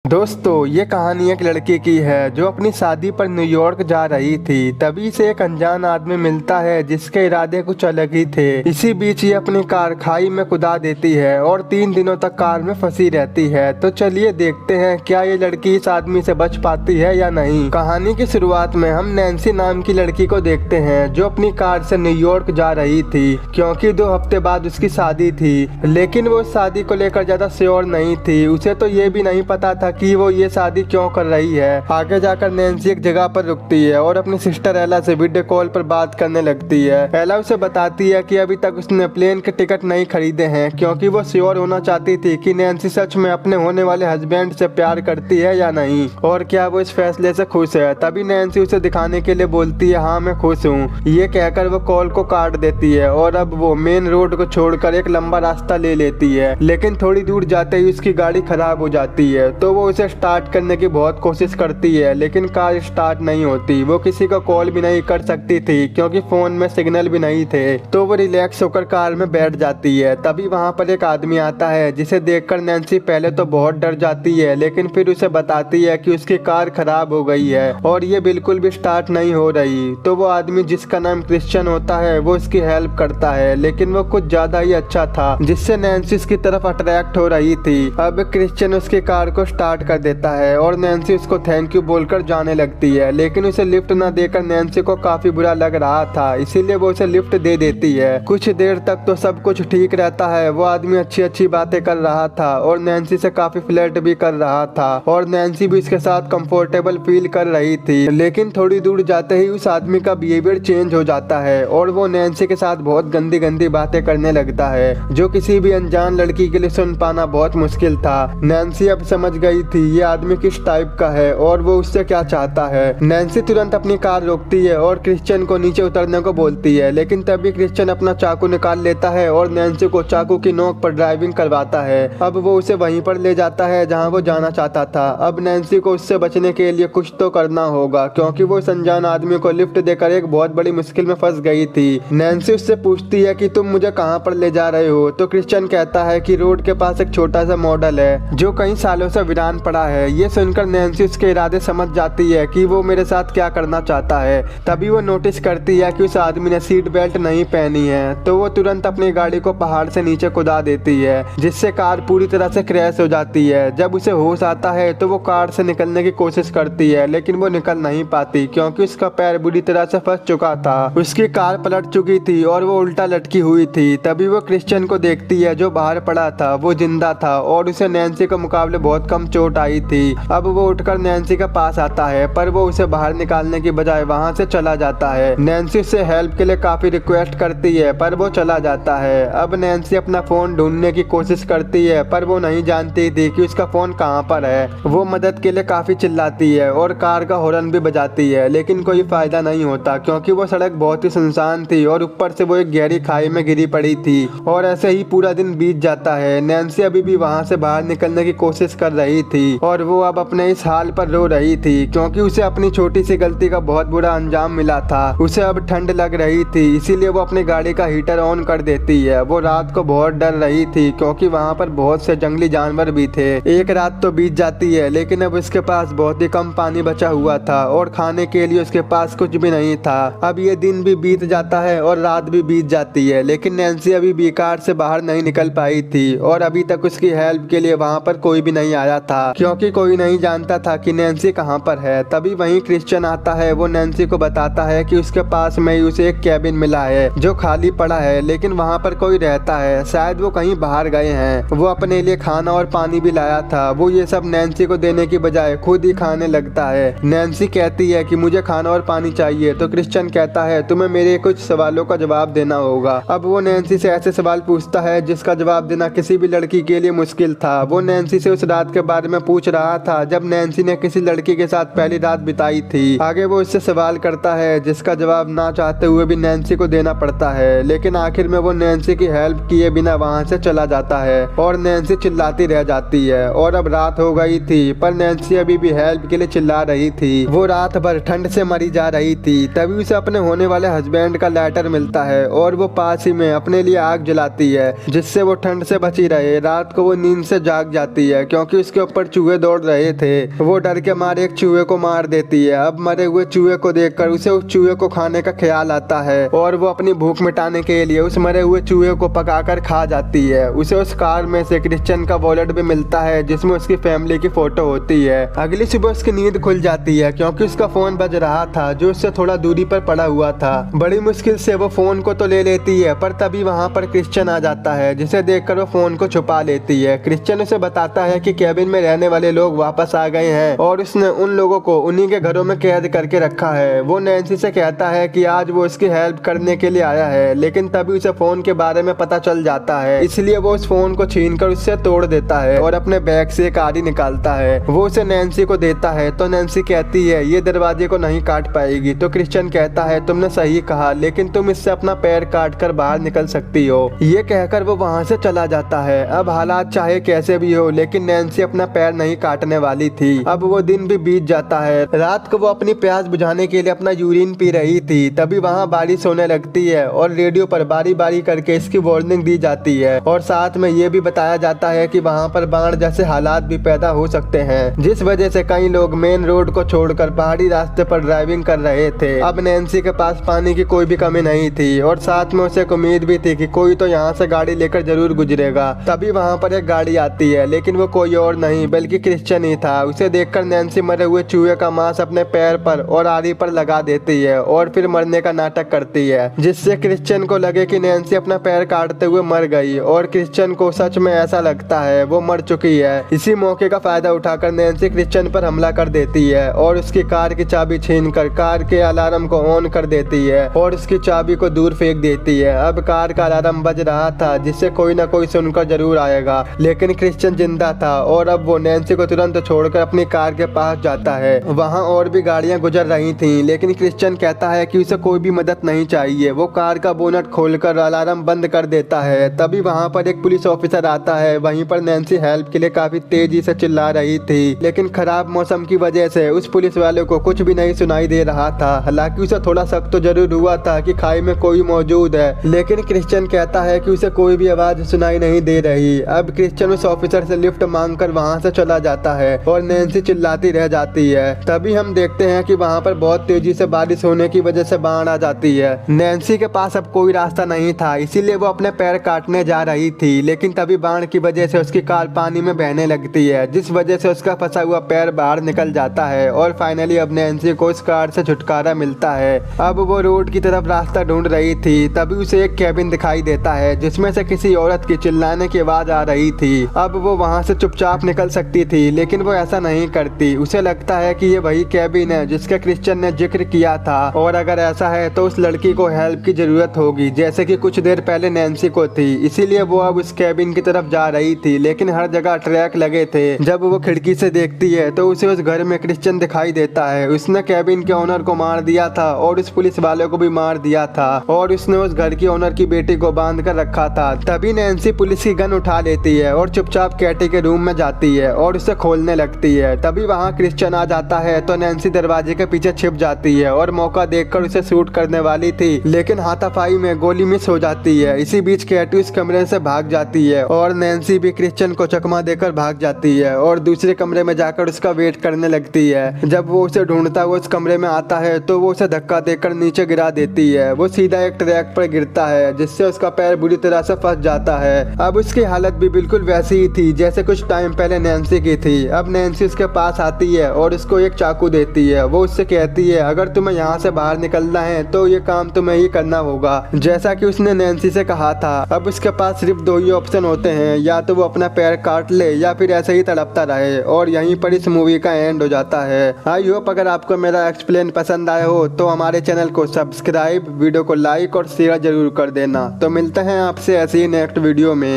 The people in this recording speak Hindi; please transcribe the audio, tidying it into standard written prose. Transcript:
दोस्तों ये कहानी एक लड़की की है जो अपनी शादी पर न्यूयॉर्क जा रही थी। तभी से एक अनजान आदमी मिलता है जिसके इरादे कुछ अलग ही थे। इसी बीच ये अपनी कार खाई में कुदा देती है और 3 दिनों तक कार में फंसी रहती है। तो चलिए देखते हैं क्या ये लड़की इस आदमी से बच पाती है या नहीं। कहानी की शुरुआत में हम नैन्सी नाम की लड़की को देखते हैं जो अपनी कार से न्यूयॉर्क जा रही थी क्योंकि 2 हफ्ते बाद उसकी शादी थी। लेकिन वो शादी को लेकर ज्यादा श्योर नहीं थी। उसे तो ये भी नहीं पता था कि वो ये शादी क्यों कर रही है। आगे जाकर नैन्सी एक जगह पर रुकती है और अपनी सिस्टर एला से वीडियो कॉल पर बात करने लगती है। एला उसे बताती है कि अभी तक उसने प्लेन के टिकट नहीं खरीदे हैं क्योंकि वो श्योर होना चाहती थी कि नैन्सी सच में अपने होने वाले हस्बैंड से प्यार करती है या नहीं और क्या वो इस फैसले से खुश है। तभी नैन्सी उसे दिखाने के लिए बोलती है हाँ मैं खुश हूँ। ये कहकर वो कॉल को काट देती है और अब वो मेन रोड को छोड़कर एक लंबा रास्ता ले लेती है। लेकिन थोड़ी दूर जाते ही उसकी गाड़ी खराब हो जाती है तो वो उसे स्टार्ट करने की बहुत कोशिश करती है लेकिन कार स्टार्ट नहीं होती। वो किसी को कॉल भी नहीं कर सकती थी क्योंकि फोन में सिग्नल भी नहीं थे। तो वो रिलैक्स होकर कार में बैठ जाती है। तभी वहां पर एक आदमी आता है जिसे देखकर नैन्सी पहले तो बहुत डर जाती है लेकिन फिर उसे बताती है कि उसकी कार खराब हो गई है और ये बिल्कुल भी स्टार्ट नहीं हो रही। तो वो आदमी जिसका नाम क्रिश्चियन होता है वो उसकी हेल्प करता है लेकिन वो कुछ ज्यादा ही अच्छा था जिससे नैन्सी उसकी तरफ अट्रैक्ट हो रही थी। अब क्रिश्चियन उसकी कार को स्टार्ट कर देता है और नैन्सी उसको थैंक यू बोलकर जाने लगती है लेकिन उसे लिफ्ट न देकर नैन्सी को काफी बुरा लग रहा था इसीलिए वो उसे लिफ्ट दे देती है। कुछ देर तक तो सब कुछ ठीक रहता है। वो आदमी अच्छी अच्छी बातें कर रहा था और नैन्सी से काफी फ्लर्ट भी कर रहा था और नैन्सी भी इसके साथ कंफर्टेबल फील कर रही थी। लेकिन थोड़ी दूर जाते ही उस आदमी का बिहेवियर चेंज हो जाता है और वो नैन्सी के साथ बहुत गंदी गंदी बातें करने लगता है जो किसी भी अनजान लड़की के लिए सुन पाना बहुत मुश्किल था। नैन्सी अब समझ गई थी ये आदमी किस टाइप का है और वो उससे क्या चाहता है। नैन्सी तुरंत अपनी कार रोकती है और क्रिश्चियन को नीचे उतरने को बोलती है लेकिन तभी क्रिश्चियन अपना चाकू निकाल लेता है और नैन्सी को चाकू की नोक पर ड्राइविंग करवाता है। अब वो उसे वहीं पर ले जाता है जहां वो जाना चाहता था। अब नैन्सी को उससे बचने के लिए कुछ तो करना होगा क्योंकि वो इस अनजान आदमी को लिफ्ट देकर एक बहुत बड़ी मुश्किल में फंस गई थी। नैन्सी उससे पूछती है कि तुम मुझे कहाँ पर ले जा रहे हो। तो क्रिश्चियन कहता है कि रोड के पास एक छोटा सा मॉडल है जो कई सालों से वीरान पड़ा है। ये सुनकर नैन्सी उसके इरादे समझ जाती है कि वो मेरे साथ क्या करना चाहता है। तभी वो नोटिस करती है कि उस आदमी ने सीट बेल्ट नहीं पहनी है तो वो तुरंत अपनी गाड़ी को पहाड़ से नीचे कुदा देती है जिससे कार पूरी तरह से क्रैश हो जाती है। जब उसे होश आता है तो वो कार से निकलने की कोशिश करती है लेकिन वो निकल नहीं पाती क्योंकि उसका पैर बुरी तरह से फंस चुका था। उसकी कार पलट चुकी थी और वो उल्टा लटकी हुई थी। तभी वो क्रिश्चियन को देखती है जो बाहर पड़ा था। वो जिंदा था और उसे नैन्सी के मुकाबले बहुत कम चोट आई थी। अब वो उठकर नैन्सी के पास आता है पर वो उसे बाहर निकालने की बजाय वहां से चला जाता है। नैन्सी उससे हेल्प के लिए काफी रिक्वेस्ट करती है पर वो चला जाता है। अब नैन्सी अपना फोन ढूंढने की कोशिश करती है पर वो नहीं जानती थी कि उसका फोन कहाँ पर है। वो मदद के लिए काफी चिल्लाती है और कार का हॉर्न भी बजाती है लेकिन कोई फायदा नहीं होता क्योंकि वो सड़क बहुत ही सुनसान थी और ऊपर से वो एक गहरी खाई में गिरी पड़ी थी। और ऐसे ही पूरा दिन बीत जाता है। नैन्सी अभी भी वहां से बाहर निकलने की कोशिश कर रही थी और वो अब अपने इस हाल पर रो रही थी क्योंकि उसे अपनी छोटी सी गलती का बहुत बुरा अंजाम मिला था। उसे अब ठंड लग रही थी इसीलिए वो अपनी गाड़ी का हीटर ऑन कर देती है। वो रात को बहुत डर रही थी क्योंकि वहाँ पर बहुत से जंगली जानवर भी थे। एक रात तो बीत जाती है लेकिन अब उसके पास बहुत ही कम पानी बचा हुआ था और खाने के लिए उसके पास कुछ भी नहीं था। अब ये दिन भी बीत जाता है और रात भी बीत जाती है लेकिन नैन्सी अभी भी कार से बाहर नहीं निकल पाई थी और अभी तक उसकी हेल्प के लिए वहाँ पर कोई भी नहीं आया था क्योंकि कोई नहीं जानता था कि नैन्सी कहाँ पर है। तभी वहीं क्रिश्चियन आता है। वो नैन्सी को बताता है कि उसके पास में ही उसे एक कैबिन मिला है जो खाली पड़ा है लेकिन वहाँ पर कोई रहता है। शायद वो कहीं बाहर गए हैं। वो अपने लिए खाना और पानी भी लाया था। वो ये सब नैन्सी को देने की बजाय खुद ही खाने लगता है। नैन्सी कहती है कि मुझे खाना और पानी चाहिए तो क्रिश्चियन कहता है तुम्हें मेरे कुछ सवालों का जवाब देना होगा। अब वो नैन्सी से ऐसे सवाल पूछता है जिसका जवाब देना किसी भी लड़की के लिए मुश्किल था। वो नैन्सी से उस रात के बारे में पूछ रहा था जब नैन्सी ने किसी लड़की के साथ पहली रात बिताई थी। आगे वो उससे सवाल करता है जिसका जवाब ना चाहते हुए भी नैन्सी को देना पड़ता है लेकिन आखिर में वो नैन्सी की हेल्प किए बिना वहाँ से चला जाता है और नैन्सी चिल्लाती रह जाती है। और अब रात हो गई थी पर नैन्सी अभी भी हेल्प के लिए चिल्ला रही थी। वो रात भर ठंड से मरी जा रही थी। तभी उसे अपने होने वाले हस्बैंड का लेटर मिलता है और वो पास ही में अपने लिए आग जलाती है जिससे वो ठंड से बची रहे। रात को वो नींद से जाग जाती है क्योंकि उसके ऊपर चूहे दौड़ रहे थे। वो डर के मारे एक चूहे को मार देती है। अब मरे हुए चूहे को देखकर उसे उस चूहे को खाने का ख्याल आता है और वो अपनी भूख मिटाने के लिए उस मरे हुए चूहे को पकाकर खा जाती है। उसे उस कार में से क्रिश्चियन का वॉलेट भी मिलता है जिसमें उसकी फैमिली की फोटो होती है। अगली सुबह उसकी नींद खुल जाती है क्योंकि उसका फोन बज रहा था जो उससे थोड़ा दूरी पर पड़ा हुआ था। बड़ी मुश्किल से वो फोन को तो ले लेती है पर तभी वहाँ पर क्रिश्चियन आ जाता है जिसे देखकर वो फोन को छुपा लेती है। क्रिश्चियन उसे बताता है कि केबिन में रहने वाले लोग वापस आ गए हैं और उसने उन लोगों को उन्हीं के घरों में कैद करके रखा है। वो नैन्सी से कहता है कि आज वो उसकी हेल्प करने के लिए आया है, लेकिन तभी उसे फोन के बारे में पता चल जाता है, इसलिए वो उस फोन को छीनकर उससे तोड़ देता है और अपने बैग से एक आरी निकालता है। वो उसे नैन्सी को देता है तो नैन्सी कहती है ये दरवाजे को नहीं काट पाएगी। तो क्रिश्चियन कहता है तुमने सही कहा, लेकिन तुम इससे अपना पैर काट कर बाहर निकल सकती हो। ये कहकर वो वहाँ से चला जाता है। अब हालात चाहे कैसे भी हो, लेकिन नैन्सी अपना पैर नहीं काटने वाली थी। अब वो दिन भी बीत जाता है। रात को वो अपनी प्यास बुझाने के लिए अपना यूरिन पी रही थी, तभी वहाँ बारिश होने लगती है और रेडियो पर बारी बारी करके इसकी वार्निंग दी जाती है और साथ में ये भी बताया जाता है कि वहाँ पर बाढ़ जैसे हालात भी पैदा हो सकते हैं, जिस वजह से कई लोग मेन रोड को छोड़कर पहाड़ी रास्ते पर ड्राइविंग कर रहे थे। अब नैन्सी के पास पानी की कोई भी कमी नहीं थी और साथ में उसे उम्मीद भी थी कि कोई तो यहाँ से गाड़ी लेकर जरूर गुजरेगा। तभी वहाँ पर एक गाड़ी आती है, लेकिन वो कोई और नहीं बल्कि क्रिश्चियन ही था। उसे देखकर नैन्सी मरे हुए चूहे का मांस अपने पैर पर और आरी पर लगा देती है और फिर मरने का नाटक करती है, जिससे क्रिश्चियन को लगे कि नैन्सी अपना पैर काटते हुए मर गई और क्रिश्चियन को सच में ऐसा लगता है वो मर चुकी है। इसी मौके का फायदा उठाकर नैन्सी क्रिश्चियन पर हमला कर देती है और उसकी कार की चाबी छीनकर कार के अलार्म को ऑन कर देती है और उसकी चाबी को दूर फेंक देती है। अब कार का अलार्म बज रहा था जिससे कोई ना कोई सुनकर जरूर आएगा, लेकिन क्रिश्चियन जिंदा था और अब वो नैन्सी को तुरंत छोड़कर अपनी कार के पास जाता है। वहाँ और भी गाड़ियां गुजर रही थीं, लेकिन क्रिश्चियन कहता है कि उसे कोई भी मदद नहीं चाहिए। वो कार का बोनट खोलकर अलार्म बंद कर देता है। तभी वहाँ पर एक पुलिस ऑफिसर आता है। वहीं पर नैन्सी हेल्प के लिए काफी तेजी से चिल्ला रही थी, लेकिन खराब मौसम की वजह से उस पुलिस वाले को कुछ भी नहीं सुनाई दे रहा था। हालांकि उसे थोड़ा शक तो जरूर हुआ था कि खाई में कोई मौजूद है, लेकिन क्रिश्चियन कहता है कि उसे कोई भी आवाज सुनाई नहीं दे रही। अब क्रिश्चियन उस ऑफिसर से लिफ्ट मांगकर वहाँ से चला जाता है और नैन्सी चिल्लाती रह जाती है। तभी हम देखते हैं कि वहाँ पर बहुत तेजी से बारिश होने की वजह से बाढ़ आ जाती है। नैन्सी के पास अब कोई रास्ता नहीं था, इसीलिए वो अपने पैर काटने जा रही थी, लेकिन तभी बाढ़ की वजह से उसकी कार पानी में बहने लगती है, जिस वजह से उसका फंसा हुआ पैर बाहर निकल जाता है और फाइनली अब नैन्सी को उस कार से छुटकारा मिलता है। अब वो रोड की तरफ रास्ता ढूंढ रही थी, तभी उसे एक कैबिन दिखाई देता है जिसमें से किसी औरत की चिल्लाने की आवाज आ रही थी। अब वो वहाँ से चुपचाप निकल सकती थी, लेकिन वो ऐसा नहीं करती। उसे लगता है कि ये वही कैबिन है जिसका क्रिश्चियन ने जिक्र किया था और अगर ऐसा है तो उस लड़की को हेल्प की जरूरत होगी, जैसे कि कुछ देर पहले नैन्सी को थी। इसीलिए वो अब उस कैबिन की तरफ जा रही थी, लेकिन हर जगह ट्रैक लगे थे। जब वो खिड़की से देखती है तो उसे उस घर में क्रिश्चियन दिखाई देता है। उसने कैबिन के ओनर को मार दिया था और उस पुलिस वाले को भी मार दिया था और उसने उस घर की ओनर की बेटी को बांध कर रखा था। तभी नैन्सी पुलिस की गन उठा लेती है और चुपचाप कैटी के रूम में जाती है और उसे खोलने लगती है। तभी वहाँ क्रिश्चियन आ जाता है तो नैन्सी दरवाजे के पीछे छिप जाती है और मौका देखकर उसे शूट करने वाली थी, लेकिन हाथापाई में गोली मिस हो जाती है। इसी बीच कैटी उस कमरे से भाग जाती है और नैन्सी भी क्रिश्चियन को चकमा देकर भाग जाती है और दूसरे कमरे में जाकर उसका वेट करने लगती है। जब वो उसे ढूंढता हुआ उस कमरे में आता है तो वो उसे धक्का देकर नीचे गिरा देती है। वो सीधा एक ट्रैक पर गिरता है जिससे उसका पैर बुरी तरह से फंस जाता है। अब उसकी हालत भी बिल्कुल वैसी ही थी जैसे कुछ टाइम पहले नैन्सी की थी। अब नैन्सी उसके पास आती है और उसको एक चाकू देती है। वो उससे कहती है अगर तुम्हें यहाँ से बाहर निकलना है तो ये काम तुम्हें ही करना होगा, जैसा कि उसने नैन्सी से कहा था। अब उसके पास सिर्फ दो ही ऑप्शन होते हैं, या तो वो अपना पैर काट ले या फिर ऐसे ही तड़पता रहे। और यहीं पर इस मूवी का एंड हो जाता है। आई होप अगर आपको मेरा एक्सप्लेन पसंद आया हो तो हमारे चैनल को सब्सक्राइब, वीडियो को लाइक और शेयर जरूर कर देना। तो मिलते हैं आपसे ऐसी ही नेक्स्ट वीडियो में।